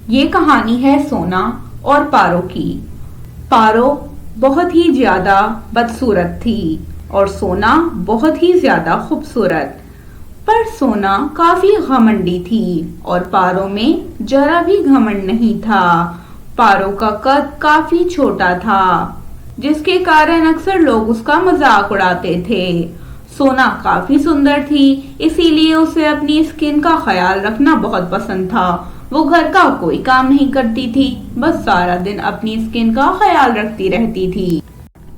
ये कहानी है सोना और पारो की। पारो बहुत ही ज्यादा बदसूरत थी और सोना बहुत ही ज्यादा खूबसूरत। पर सोना काफी घमंडी थी और पारो में जरा भी घमंड नहीं था। पारो का कद काफी छोटा था, जिसके कारण अक्सर लोग उसका मजाक उड़ाते थे। सोना काफी सुंदर थी, इसीलिए उसे अपनी स्किन का ख्याल रखना बहुत पसंद था। वो घर का कोई काम नहीं करती थी, बस सारा दिन अपनी स्किन का ख्याल रखती रहती थी।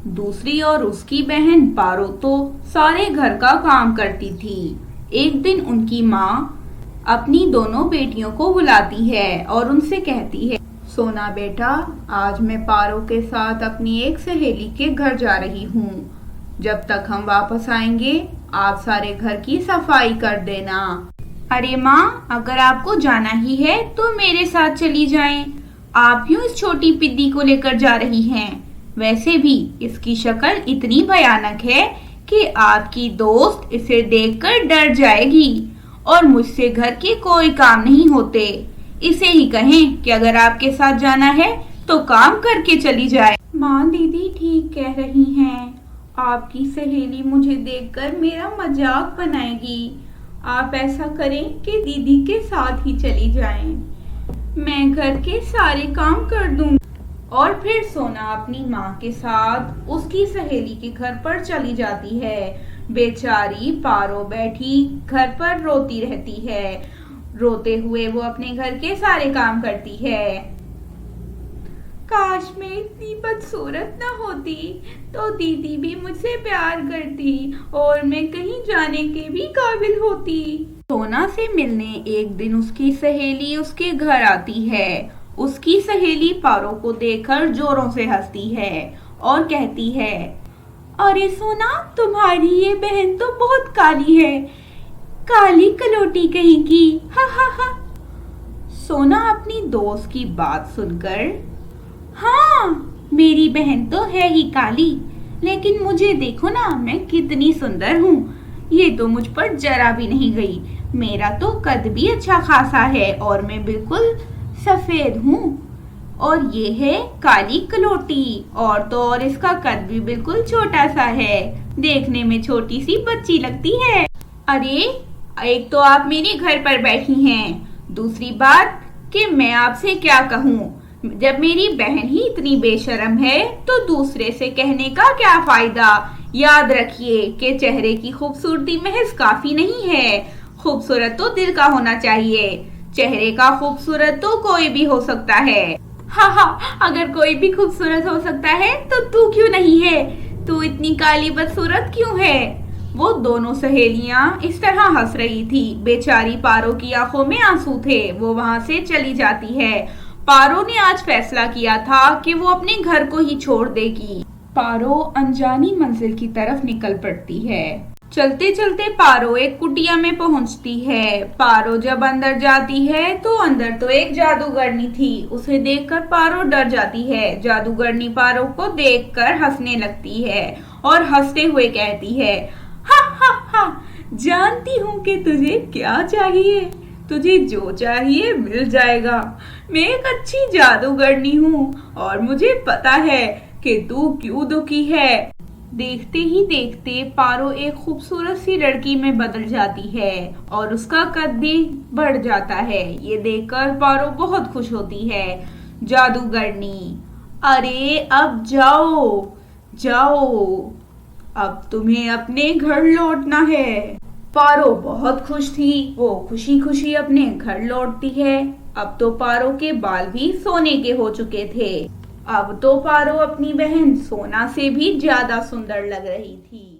दूसरी ओर उसकी बहन पारो तो सारे घर का काम करती थी। एक दिन उनकी माँ अपनी दोनों बेटियों को बुलाती है और उनसे कहती है, सोना बेटा, आज मैं पारो के साथ अपनी एक सहेली के घर जा रही हूँ। जब तक हम वापस आएंगे आप सारे घर की सफाई कर देना। अरे माँ, अगर आपको जाना ही है तो मेरे साथ चली जाएं। आप क्यों इस छोटी पिद्दी को लेकर जा रही हैं? वैसे भी इसकी शक्ल इतनी भयानक है कि आपकी दोस्त इसे देखकर डर जाएगी और मुझसे घर के कोई काम नहीं होते। इसे ही कहें कि अगर आपके साथ जाना है तो काम करके चली जाए। माँ दीदी ठीक कह रही हैं, आपकी सहेली मुझे देखकर मेरा मजाक बनाएगी। आप ऐसा करें कि दीदी के साथ ही चली जाएं। मैं घर के सारे काम कर दूंगी। और फिर सोना अपनी माँ के साथ उसकी सहेली के घर पर चली जाती है। बेचारी पारो बैठी घर पर रोती रहती है। रोते हुए वो अपने घर के सारे काम करती है। काश मैं इतनी बदसूरत न होती तो दीदी भी मुझसे प्यार करती और मैं कहीं जाने के भी काबिल होती। सोना से मिलने एक दिन उसकी सहेली उसके घर आती है। उसकी सहेली पारो को देखकर जोरों से हंसती है और कहती है, अरे सोना, तुम्हारी ये बहन तो बहुत काली है, काली कलोटी कहीं की। हा हा हा। सोना अपनी दोस्त की बात सुनकर, हाँ, मेरी बहन तो है ही काली, लेकिन मुझे देखो ना, मैं कितनी सुंदर हूँ। ये तो मुझ पर जरा भी नहीं गई। मेरा तो कद भी अच्छा खासा है और मैं बिल्कुल सफेद हूँ। और ये है काली कलोटी, और तो और इसका कद भी बिल्कुल छोटा सा है, देखने में छोटी सी बच्ची लगती है। अरे, एक तो आप मेरे घर पर बैठी हैं, दूसरी बात कि मैं आपसे क्या कहूँ, जब मेरी बहन ही इतनी बेशर्म है तो दूसरे से कहने का क्या फायदा। याद रखिए कि चेहरे की खूबसूरती महज काफी नहीं है, खूबसूरत तो दिल का होना चाहिए। चेहरे का खूबसूरत तो कोई भी हो सकता है। हाँ हाँ, अगर कोई भी खूबसूरत हो सकता है तो तू क्यों नहीं है? तू इतनी काली बदसूरत क्यों है? वो दोनों सहेलियां इस तरह हंस रही थी। बेचारी पारो की आंखों में आंसू थे। वो वहां से चली जाती है। पारो ने आज फैसला किया था कि वो अपने घर को ही छोड़ देगी। पारो अनजानी मंजिल की तरफ निकल पड़ती है। चलते चलते पारो एक कुटिया में पहुंचती है। पारो जब अंदर जाती है तो अंदर तो एक जादूगरनी थी। उसे देखकर पारो डर जाती है। जादूगरनी पारो को देखकर हंसने लगती है और हंसते हुए कहती है, हा हा हा, जानती हूँ कि तुझे क्या चाहिए। तुझे जो चाहिए मिल जाएगा। मैं एक अच्छी जादूगरनी हूँ और मुझे पता है कि तू क्यों दुखी है। देखते ही देखते पारो एक खूबसूरत सी लड़की में बदल जाती है और उसका कद भी बढ़ जाता है। ये देखकर पारो बहुत खुश होती है। जादूगरनी, अरे अब जाओ जाओ, अब तुम्हें अपने घर लौटना है। पारो बहुत खुश थी। वो खुशी खुशी अपने घर लौटती है। अब तो पारो के बाल भी सोने के हो चुके थे। अब तो पारो अपनी बहन सोना से भी ज्यादा सुंदर लग रही थी।